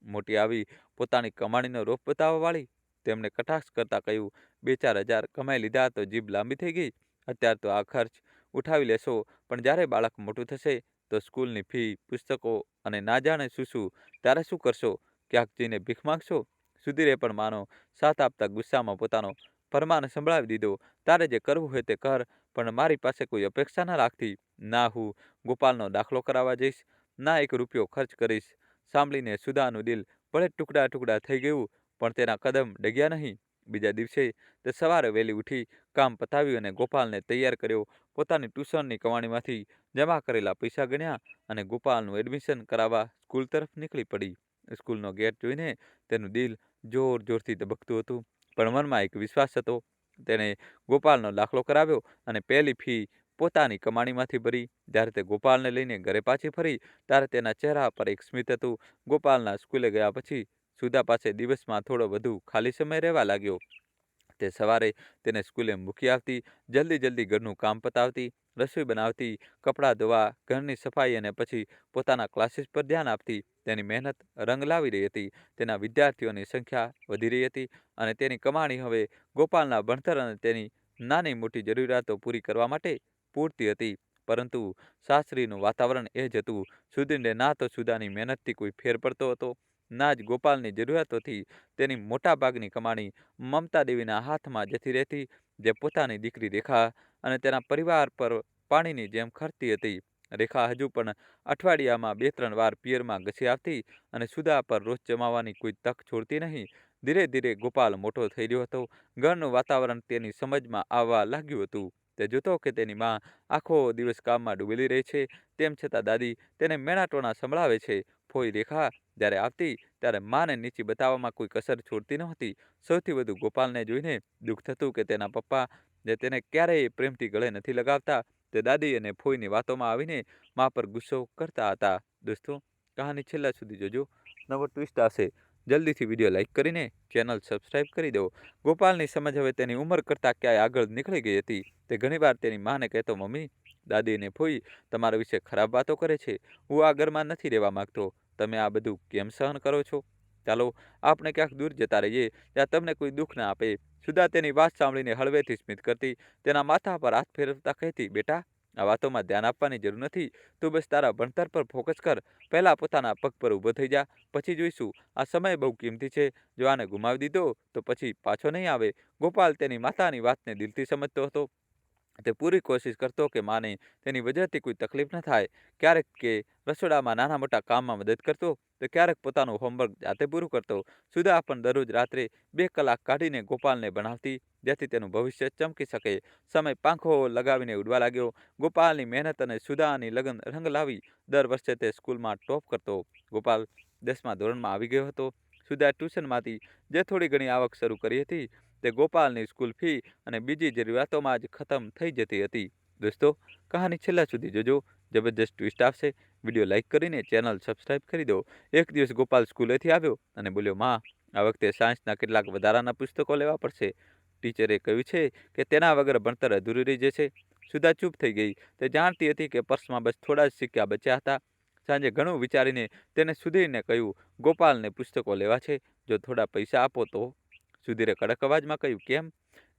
મોટી આવી પોતાની કમાણીનો રોપ બતાવવાવાળી. તેમણે કટાક્ષ કરતા કહ્યું, 2-4 હજાર કમાઈ લીધા તો જીભ લાંબી થઈ ગઈ. અત્યારે તો આ ખર્ચ ઉઠાવી લેશો, પણ જ્યારે બાળક મોટું થશે તો સ્કૂલની ફી, પુસ્તકો અને ના જાણે શું ત્યારે શું કરશો? ક્યાંક જઈને ભીખ માંગશો? સુધીરે પણ માનો સાથ આપતા ગુસ્સામાં પોતાનો ફરમાન સંભળાવી દીધો, તારે જે કરવું હોય તે કર, પણ મારી પાસે કોઈ અપેક્ષા ન રાખતી. ના હું ગોપાલનો દાખલો કરાવવા જઈશ, ના 1 રૂપિયો ખર્ચ કરીશ. સાંભળીને સુધાનું દિલ ભલે ટુકડા ટુકડા થઈ ગયું, પણ તેના કદમ ડગ્યા નહીં. બીજા દિવસે તે સવારે વહેલી ઉઠી, કામ પતાવ્યું અને ગોપાલને તૈયાર કર્યો. પોતાની ટ્યુશનની કમાણીમાંથી જમા કરેલા પૈસા ગણ્યા અને ગોપાલનું એડમિશન કરાવવા સ્કૂલ તરફ નીકળી પડી. સ્કૂલનો ગેટ જોઈને તેનું દિલ જોર જોરથી ધબકતું હતું, પણ મનમાં એક વિશ્વાસ હતો. તેણે ગોપાલનો દાખલો કરાવ્યો અને પહેલી ફી પોતાની કમાણીમાંથી ભરી. જ્યારે તે ગોપાલને લઈને ઘરે પાછી ફરી ત્યારે તેના ચહેરા પર એક સ્મિત હતું. ગોપાલના સ્કૂલે ગયા પછી સુધા પાસે દિવસમાં થોડો વધુ ખાલી સમય રહેવા લાગ્યો. તે સવારે તેને સ્કૂલે મૂકી આવતી, જલ્દી ઘરનું કામ પતાવતી, રસોઈ બનાવતી, કપડાં ધોવા, ઘરની સફાઈ અને પછી પોતાના ક્લાસીસ પર ધ્યાન આપતી. તેની મહેનત રંગ લાવી રહી હતી. તેના વિદ્યાર્થીઓની સંખ્યા વધી રહી હતી અને તેની કમાણી હવે ગોપાલના ભણતર અને તેની નાની મોટી જરૂરિયાતો પૂરી કરવા માટે પૂરતી હતી. પરંતુ સાસરીનું વાતાવરણ એ જ હતું. સુધીરને ના તો સુધાની મહેનતથી કોઈ ફેર પડતો હતો, ના જ ગોપાલની જરૂરિયાતોથી. તેની મોટાભાગની કમાણી મમતા દેવીના હાથમાં જતી રહેતી, જે પોતાની દીકરી રેખા અને તેના પરિવાર પર પાણીની જેમ ખર્ચતી હતી. રેખા હજુ પણ અઠવાડિયામાં 2-3 વાર પિયરમાં ઘસી આવતી અને સુધા પર રોજ જમાવવાની કોઈ તક છોડતી નહીં. ધીરે ધીરે ગોપાલ મોટો થઈ રહ્યો હતો. ઘરનું વાતાવરણ તેની સમજમાં આવવા લાગ્યું હતું. તે જોતો કે તેની માં આખો દિવસ કામમાં ડૂબેલી રહે છે, તેમ છતાં દાદી તેને મેણાટોણા સંભળાવે છે. ફોઈ રેખા જ્યારે આવતી ત્યારે માને નીચી બતાવવામાં કોઈ કસર છોડતી નહોતી. સૌથી વધુ ગોપાલને જોઈને દુઃખ થતું કે તેના પપ્પા, જે તેને ક્યારેય પ્રેમથી ગળે નથી લગાવતા, તે દાદી અને ફોઈની વાતોમાં આવીને મા પર ગુસ્સો કરતા હતા. દોસ્તો, કહાની છેલ્લા સુધી જોજો, નવો ટ્વિસ્ટ આવશે. જલ્દીથી વિડીયો લાઇક કરીને ચેનલ સબસ્ક્રાઇબ કરી દો. ગોપાલની સમજ હવે તેની ઉંમર કરતાં ક્યાંય આગળ નીકળી ગઈ હતી. તે ઘણીવાર તેની માને કહેતો, મમ્મી, દાદી અને ફોઈ તમારા વિશે ખરાબ વાતો કરે છે. હું આ ઘરમાં નથી રહેવા માંગતો. તમે આ બધું કેમ સહન કરો છો? ચાલો આપણે ક્યાંક દૂર જતા રહીએ, જ્યાં તમને કોઈ દુઃખ ના આપે. સુધા તેની વાત સાંભળીને હળવેથી સ્મિત કરતી, તેના માથા પર હાથ ફેરવતા કહેતી, બેટા, આ વાતોમાં ધ્યાન આપવાની જરૂર નથી. તું બસ તારા ભણતર પર ફોકસ કર. પહેલા પોતાના પગ પર ઊભો થઈ જા, પછી જોઈશું. આ સમય બહુ કિંમતી છે. જો આને ગુમાવી દીધો તો પછી પાછો નહીં આવે. ગોપાલ તેની માતાની વાતને દિલથી સમજતો હતો. તે પૂરી કોશિશ કરતો કે માને તેની વજહથી કોઈ તકલીફ ન થાય. ક્યારેક કે રસોડામાં નાના મોટા કામમાં મદદ કરતો, તો ક્યારેક પોતાનું હોમવર્ક જાતે પૂરું કરતો. સુધા પણ દરરોજ રાત્રે 2 કલાક કાઢીને ગોપાલને ભણાવતી, જેથી તેનું ભવિષ્ય ચમકી શકે. સમય પાંખો લગાવીને ઉડવા લાગ્યો. ગોપાલની મહેનત અને સુધાની લગન રંગ લાવી. દર વર્ષે તે સ્કૂલમાં ટોપ કરતો. ગોપાલ 10મા ધોરણમાં આવી ગયો હતો. સુધા ટ્યુશનમાંથી જે થોડી ઘણી આવક શરૂ કરી હતી, તે ગોપાલની સ્કૂલ ફી અને બીજી જરૂરિયાતોમાં જ ખતમ થઈ જતી હતી. દોસ્તો, કહાની છેલ્લા સુધી જોજો, જબરજસ્ત ટ્વિસ્ટ આવશે. વિડીયો લાઇક કરીને ચેનલ સબસ્ક્રાઇબ કરી દો. એક દિવસ ગોપાલ સ્કૂલેથી આવ્યો અને બોલ્યો, માં, આ વખતે સાયન્સના કેટલાક વધારાના પુસ્તકો લેવા પડશે. ટીચરે કહ્યું છે કે તેના વગર ભણતર અધૂરું રહી જશે. સુધા ચૂપ થઈ ગઈ. તે જાણતી હતી કે પર્સમાં બસ થોડા જ સિક્કા બચ્યા હતા. સાંજે ઘણું વિચારીને તેને સુધીરને કહ્યું, ગોપાલને પુસ્તકો લેવા છે, જો થોડા પૈસા આપો તો. સુધીરે કડક અવાજમાં કહ્યું, કેમ?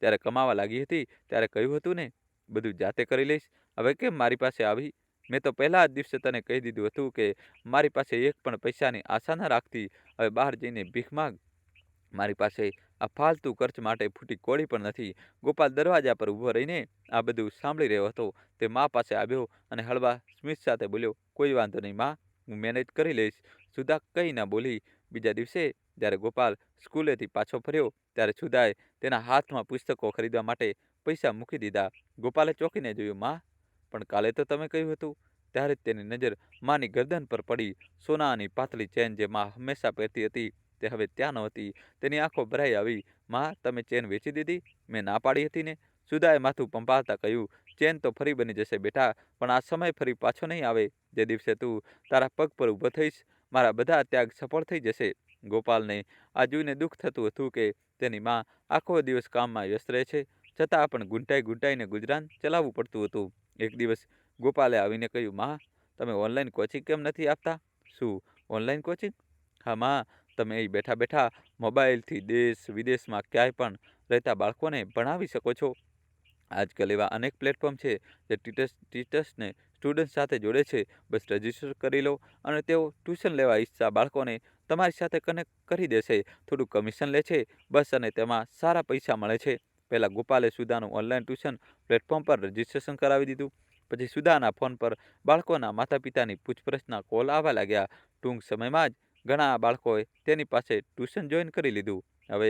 ત્યારે કમાવા લાગી હતી ત્યારે કહ્યું હતું ને, બધું જાતે કરી લઈશ. હવે કેમ મારી પાસે આવી? મેં તો પહેલા જ દિવસે તને કહી દીધું હતું કે મારી પાસે એક પણ પૈસાની આશા ન રાખતી. હવે બહાર જઈને ભીખ માંગ. મારી પાસે આ ફાલતુ ખર્ચ માટે ફૂટી કોળી પણ નથી. ગોપાલ દરવાજા પર ઊભો રહીને આ બધું સાંભળી રહ્યો હતો. તે મા પાસે આવ્યો અને હળવા સ્મિત સાથે બોલ્યો, કોઈ વાંધો નહીં માં, હું મેનેજ કરી લઈશ. સુધા કંઈ ન બોલી. બીજા દિવસે જ્યારે ગોપાલ સ્કૂલેથી પાછો ફર્યો ત્યારે સુધાએ તેના હાથમાં પુસ્તકો ખરીદવા માટે પૈસા મૂકી દીધા. ગોપાલે ચોંકીને જોયું, માં, પણ કાલે તો તમે કહ્યું હતું. ત્યારે જ તેની નજર માની ગરદન પર પડી. સોનાની પાતળી ચેન જે માં હંમેશા પહેરતી હતી, તે હવે ત્યાં નહોતી. તેની આંખો ભરાઈ આવી. માં, તમે ચેન વેચી દીધી? મેં ના પાડી હતી ને? સુધાએ માથું પંપાળતા કહ્યું, ચેન તો ફરી બની જશે બેટા, પણ આ સમય ફરી પાછો નહીં આવે. જે દિવસે તું તારા પગ પર ઊભો થઈશ, મારા બધા ત્યાગ સફળ થઈ જશે. ગોપાલને આ જોઈને દુઃખ થતું હતું કે તેની માં આખો દિવસ કામમાં વ્યસ્ત રહે છે, છતાં પણ ગુંટાઈને ગુજરાન ચલાવવું પડતું હતું. એક દિવસ ગોપાલે આવીને કહ્યું, માં, તમે ઓનલાઈન કોચિંગ કેમ નથી આપતા? શું ઓનલાઈન કોચિંગ? હા માં, તમે અહીં બેઠા બેઠા મોબાઈલથી દેશ વિદેશમાં ક્યાંય પણ રહેતા બાળકોને ભણાવી શકો છો. આજકાલ એવા અનેક પ્લેટફોર્મ છે જે ટીચર્સને સ્ટુડન્ટ સાથે જોડે છે. બસ રજીસ્ટર કરી લો અને તેઓ ટ્યુશન લેવા ઈચ્છતા બાળકોને તમારી સાથે કનેક્ટ કરી દેશે. થોડું કમિશન લે છે બસ, અને તેમાં સારા પૈસા મળે છે. પહેલાં ગોપાલે સુધાનું ઓનલાઈન ટ્યુશન પ્લેટફોર્મ પર રજીસ્ટ્રેશન કરાવી દીધું. પછી સુધાના ફોન પર બાળકોના માતા પિતાની પૂછપરછના કોલ આવવા લાગ્યા. ટૂંક સમયમાં જ ઘણા બાળકોએ તેની પાસે ટ્યુશન જોઈન કરી લીધું. હવે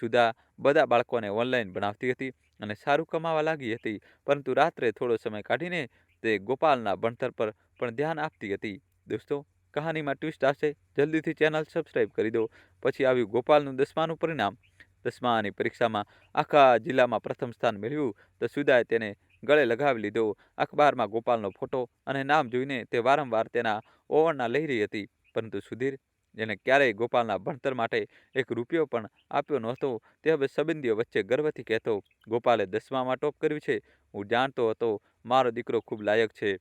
સુધા બધા બાળકોને ઓનલાઈન ભણાવતી હતી અને સારું કમાવા લાગી હતી. પરંતુ રાત્રે થોડો સમય કાઢીને તે ગોપાલના ભણતર પર પણ ધ્યાન આપતી હતી. દોસ્તો, કહાનીમાં ટ્વિસ્ટ આવશે. જલ્દીથી ચેનલ સબસ્ક્રાઇબ કરી દો. પછી આવ્યું ગોપાલનું 10માનું પરિણામ. 10માની પરીક્ષામાં આખા જિલ્લામાં પ્રથમ સ્થાન મેળવ્યું તો સુધાએ તેને ગળે લગાવી લીધો. અખબારમાં ગોપાલનો ફોટો અને નામ જોઈને તે વારંવાર તેના ઓવરણા લઈ રહી હતી. પરંતુ સુધીર, જેને ક્યારેય ગોપાલના ભણતર માટે એક રૂપિયો પણ આપ્યો નહોતો, તે હવે સંબંધીઓ વચ્ચે ગર્વથી કહેતો, ગોપાલે 10મામાં ટોપ કર્યું છે. હું જાણતો હતો મારો દીકરો ખૂબ લાયક છે,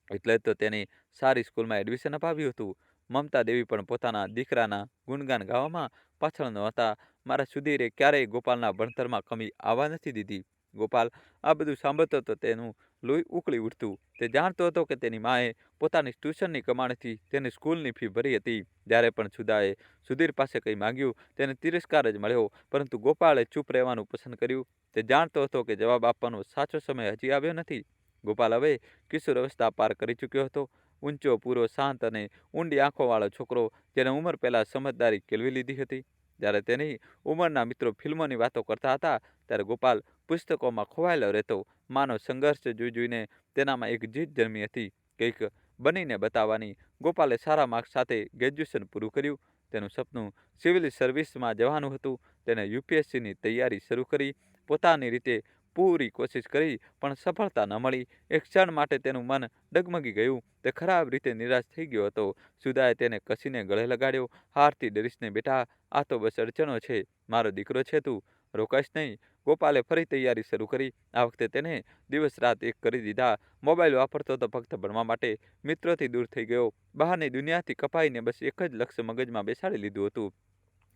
એટલે તો તેની સારી સ્કૂલમાં એડમિશન અપાવ્યું હતું. મમતા દેવી પણ પોતાના દીકરાના ગુણગાન ગાવામાં પાછળ નહોતા. મારા સુધીરે ક્યારેય ગોપાલના ભણતરમાં કમી આવવા નથી દીધી. ગોપાલ આ બધું સાંભળતો તો તેનું લોહી ઉકળી ઉઠતું. તે જાણતો હતો કે તેની માએ પોતાની ટ્યુશનની કમાણીથી તેની સ્કૂલની ફી ભરી હતી. જ્યારે પણ સુધાએ સુધીર પાસે કંઈ માંગ્યું, તેને તિરસ્કાર જ મળ્યો. પરંતુ ગોપાલે ચૂપ રહેવાનું પસંદ કર્યું. તે જાણતો હતો કે જવાબ આપવાનો સાચો સમય હજી આવ્યો નથી. ગોપાલ હવે કિશોર અવસ્થા પાર કરી ચૂક્યો હતો. ઊંચો, પૂરો, શાંત અને ઊંડી આંખોવાળો છોકરો, જેને ઉંમર પહેલાં સમજદારી કેળવી લીધી હતી. જ્યારે તેની ઉંમરના મિત્રો ફિલ્મોની વાતો કરતા હતા, ત્યારે ગોપાલ પુસ્તકોમાં ખોવાયેલો રહેતો. માનો સંઘર્ષ જોઈને તેનામાં એક જીદ જન્મી હતી, કંઈક બનીને બતાવવાની. ગોપાલે સારા માર્ક્સ સાથે ગ્રેજ્યુએશન પૂરું કર્યું. તેનું સપનું સિવિલ સર્વિસમાં જવાનું હતું. તેને યુપીએસસીની તૈયારી શરૂ કરી. પોતાની રીતે પૂરી કોશિશ કરી, પણ સફળતા ન મળી. એક ક્ષણ માટે તેનું મન ડગમગી ગયું. તે ખરાબ રીતે નિરાશ થઈ ગયો હતો. સુધાએ તેને કસીને ગળે લગાડ્યો. હારથી ડરીશ નહીં બેટા, આ તો બસ અડચણો છે. મારો દીકરો છે તું, રોકાશ નહીં. ગોપાલે ફરી તૈયારી શરૂ કરી. આ વખતે તેને દિવસ રાત એક કરી દીધા. મોબાઈલ વાપરતો તો ફક્ત ભણવા માટે. મિત્રોથી દૂર થઈ ગયો. બહારની દુનિયાથી કપાઈને બસ એક જ લક્ષ્ય મગજમાં બેસાડી લીધું હતું.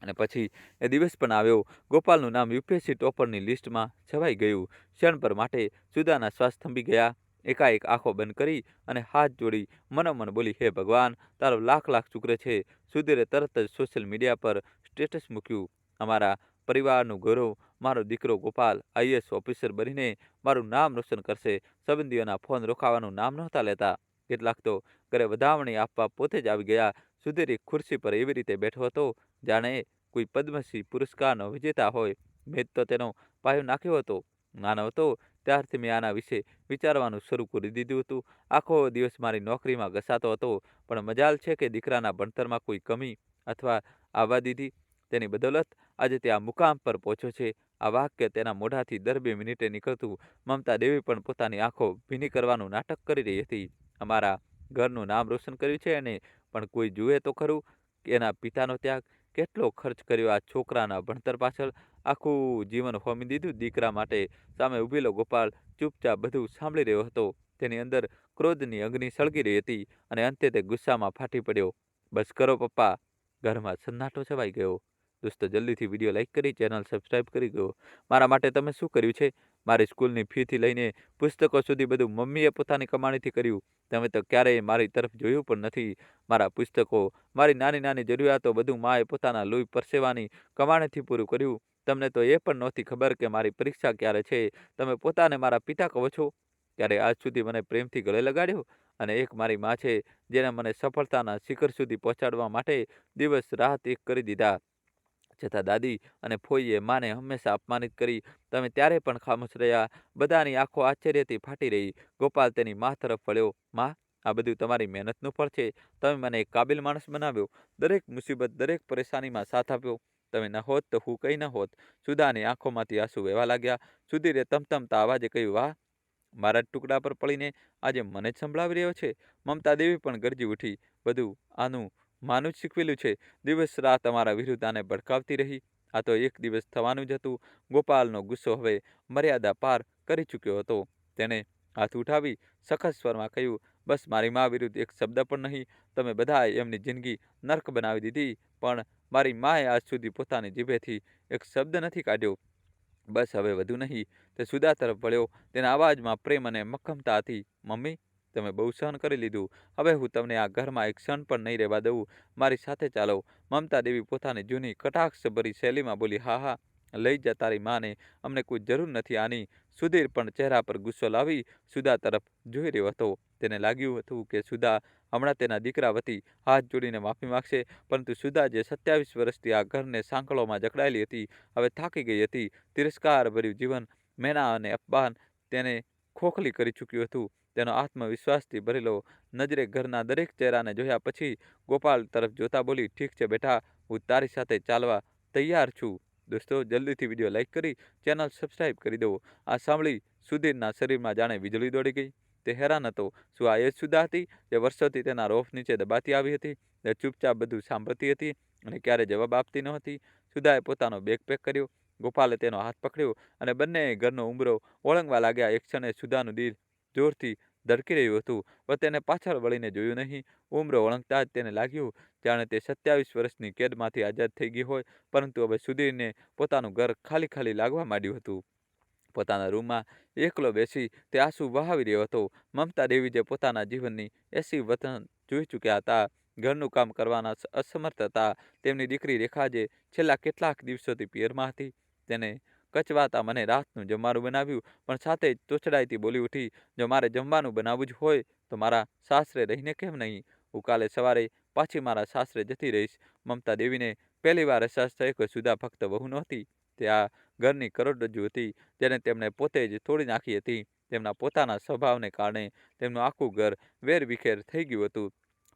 અને પછી એ દિવસ પણ આવ્યો. ગોપાલનું નામ યુપીએસસી ટોપરની લિસ્ટમાં છવાઈ ગયું. ક્ષણભર માટે સુધાના શ્વાસ થંભી ગયા. એકાએક આંખો બંધ કરી અને હાથ જોડી મનોમન બોલી, હે ભગવાન, તારો લાખ લાખ શુક્ર છે. સુધીરે તરત જ સોશિયલ મીડિયા પર સ્ટેટસ મૂક્યું, અમારા પરિવારનું ગૌરવ, મારો દીકરો ગોપાલ આઈએએસ ઓફિસર બનીને મારું નામ રોશન કરશે. સંબંધીઓના ફોન રોકાવાનું નામ નહોતા લેતા. કેટલાક તો ઘરે વધામણી આપવા પોતે જ આવી ગયા. સુધીર એક ખુરશી પર એવી રીતે બેઠો હતો જાણે કોઈ પદ્મશ્રી પુરસ્કારનો વિજેતા હોય. મેં તો તેનો પાયો નાખ્યો હતો. નાનો હતો ત્યારથી મેં આના વિશે વિચારવાનું શરૂ કરી દીધું હતું. આખો દિવસ મારી નોકરીમાં ઘસાતો હતો, પણ મજાલ છે કે દીકરાના ભણતરમાં કોઈ કમી અથવા આવવા દીધી. તેની બદૌલત આજે તે આ મુકામ પર પહોંચ્યો છે. આ વાક્ય તેના મોઢાથી દર 2 મિનિટે નીકળતું. મમતા દેવી પણ પોતાની આંખો ભીની કરવાનું નાટક કરી રહી હતી. અમારા ઘરનું નામ રોશન કર્યું છે, અને પણ કોઈ જુએ તો ખરું એના પિતાનો ત્યાગ, કેટલો ખર્ચ કર્યો આ છોકરાના ભણતર પાછળ. આખું જીવન હોમી દીધું દીકરા માટે. સામે ઊભેલો ગોપાલ ચૂપચાપ બધું સાંભળી રહ્યો હતો. તેની અંદર ક્રોધની અગ્નિ સળગી રહી હતી, અને અંતે તે ગુસ્સામાં ફાટી પડ્યો. બસ કરો પપ્પા. ઘરમાં સન્નાટો છવાઈ ગયો. દોસ્તો, જલ્દીથી વિડીયો લાઇક કરી ચેનલ સબસ્ક્રાઈબ કરી ગયો. મારા માટે તમે શું કર્યું છે? મારી સ્કૂલની ફીથી લઈને પુસ્તકો સુધી બધું મમ્મીએ પોતાની કમાણીથી કર્યું. તમે તો ક્યારેય મારી તરફ જોયું પણ નથી. મારા પુસ્તકો, મારી નાની નાની જરૂરિયાતો બધું માએ પોતાના લોહી પરસેવાની કમાણીથી પૂરું કર્યું. તમને તો એ પણ નહોતી ખબર કે મારી પરીક્ષા ક્યારે છે. તમે પોતાને મારા પિતા કહો છો. ત્યારે આજ સુધી મને પ્રેમથી ગળે લગાડ્યો, અને એક મારી માં છે, જેને મને સફળતાના શિખર સુધી પહોંચાડવા માટે દિવસ રાત એક કરી દીધા. છતાં દાદી અને ફોઈએ માને હંમેશા અપમાનિત કરી. તમે ત્યારે પણ ખામોશ રહ્યા. બધાની આંખો આશ્ચર્યથી ફાટી રહી. ગોપાલ તેની માં તરફ વળ્યો. માં, આ બધું તમારી મહેનતનું ફળ છે. તમે મને એક કાબિલ માણસ બનાવ્યો. દરેક મુસીબત, દરેક પરેશાનીમાં સાથ આપ્યો. તમે ન હોત તો હું કંઈ ન હોત. સુધાની આંખોમાંથી આંસુ વહેવા લાગ્યા. સુધીરે તમતમતા અવાજે કહ્યું, વાહ, મારા જ ટુકડા પર પડીને આજે મને જ સંભળાવી રહ્યો છે. મમતા દેવી પણ ગરજી ઉઠી. બધું આનું માનું જ શીખવેલું છે. દિવસ રાત અમારા વિરુદ્ધ આને ભડકાવતી રહી. આ તો એક દિવસ થવાનું જ હતું. ગોપાલનો ગુસ્સો હવે મર્યાદા પાર કરી ચૂક્યો હતો. તેણે હાથ ઉઠાવી સખત સ્વરમાં કહ્યું, બસ મારી મા વિરુદ્ધ એક શબ્દ પણ નહીં. તમે બધાએ એમની જિંદગી નર્ક બનાવી દીધી, પણ મારી માએ આજ સુધી પોતાની જીભેથી એક શબ્દ નથી કાઢ્યો. બસ હવે વધુ નહીં. તે સુધા તરફ વળ્યો. તેના અવાજમાં પ્રેમ અને મક્કમતા હતી. મમ્મી, તમે બહુ સહન કરી લીધું. હવે હું તમને આ ઘરમાં એક ક્ષણ પણ નહીં રહેવા દઉં. મારી સાથે ચાલો. મમતા દેવી પોતાની જૂની કટાક્ષભરી શૈલીમાં બોલી, હા હા, લઈ જા તારી માને. અમને કોઈ જરૂર નથી આની. સુધીર પણ ચહેરા પર ગુસ્સો લાવી સુધા તરફ જોઈ રહ્યો હતો. તેને લાગ્યું હતું કે સુધા હમણાં તેના દીકરા વતી હાથ જોડીને માફી માગશે. પરંતુ સુધા, જે 27 વર્ષથી આ ઘરને સાંકળોમાં જકડાયેલી હતી, હવે થાકી ગઈ હતી. તિરસ્કાર ભર્યું જીવન, મહેના અને અપમાન તેને ખોખલી કરી ચૂક્યું હતું. તેનો આત્મવિશ્વાસથી ભરેલો નજરે ઘરના દરેક ચહેરાને જોયા પછી ગોપાલ તરફ જોતા બોલી, ઠીક છે બેટા, હું તારી સાથે ચાલવા તૈયાર છું. દોસ્તો જલ્દીથી વિડીયો લાઇક કરી ચેનલ સબસ્ક્રાઈબ કરી દો. આ સાંભળી સુધીરના શરીરમાં જાણે વીજળી દોડી ગઈ. તે હેરાન હતો. શું આ એ જ સુધા હતી જે વર્ષોથી તેના રોફ નીચે દબાતી આવી હતી, તે ચૂપચાપ બધું સાંભળતી હતી અને ક્યારે જવાબ આપતી ન હતી? સુધાએ પોતાનો બેગ પેક કર્યો. ગોપાલે તેનો હાથ પકડ્યો અને બંનેએ ઘરનો ઉંબરો ઓળંગવા લાગ્યા. એક ક્ષણે સુધાનું દિલ જોરથી ધડકી રહ્યું હતું, પણ તેને પાછળ વળીને જોયું નહીં. ઉંબરો ઓળંગતા જ તેને લાગ્યું જાણે તે 27 વર્ષની કેદમાંથી આઝાદ થઈ ગઈ હોય. પરંતુ હવે સુધીરને પોતાનું ઘર ખાલી ખાલી લાગવા માંડ્યું હતું. પોતાના રૂમમાં એકલો બેસી તે આંસુ વહાવી રહ્યો હતો. મમતા દેવી જે પોતાના જીવનની 80 વતન જોઈ ચૂક્યા હતા, ઘરનું કામ કરવાના અસમર્થ હતા, તેમની દીકરી રેખા જે છેલ્લા કેટલાક દિવસોથી પિયરમાં હતી, તેને કચવાતા મને રાતનું જમવાનું બનાવ્યું, પણ સાથે જ તોછડાઈથી બોલી ઉઠી, જો મારે જમવાનું બનાવવું જ હોય તો મારા સાસરે રહીને કેમ નહીં? હું કાલે સવારે પાછી મારા સાસરે જતી રહીશ. મમતા દેવીને પહેલીવાર અહેસાસ થયો કે સુધા ફક્ત વહુ નહોતી, તે આ ઘરની કરોડરજ્જુ હતી, જેને તેમણે પોતે જ તોડી નાખી હતી. તેમના પોતાના સ્વભાવને કારણે તેમનું આખું ઘર વેરવિખેર થઈ ગયું હતું.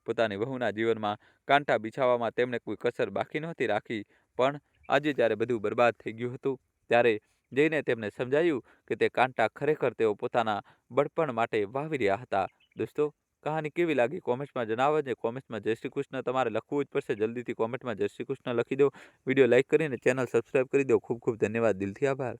પોતાની વહુના જીવનમાં કાંટા બિછાવવામાં તેમણે કોઈ કસર બાકી નહોતી રાખી. પણ આજે જ્યારે બધું બરબાદ થઈ ગયું હતું, ત્યારે જઈને તેમને સમજાયું કે તે કાંટા ખરેખર તેઓ પોતાના બળપણ માટે વાવી રહ્યા હતા. દોસ્તો, કહાની કેવી લાગી કોમેન્ટ્સમાં જણાવો. ને કોમેન્ટ્સમાં જય શ્રી કૃષ્ણ તમારે લખવું જ પડશે. જલ્દીથી કોમેન્ટમાં જય શ્રી કૃષ્ણ લખી દો. વિડીયો લાઇક કરીને ચેનલ સબસ્ક્રાઈબ કરી દો. ખૂબ ખૂબ ધન્યવાદ. દિલથી આભાર.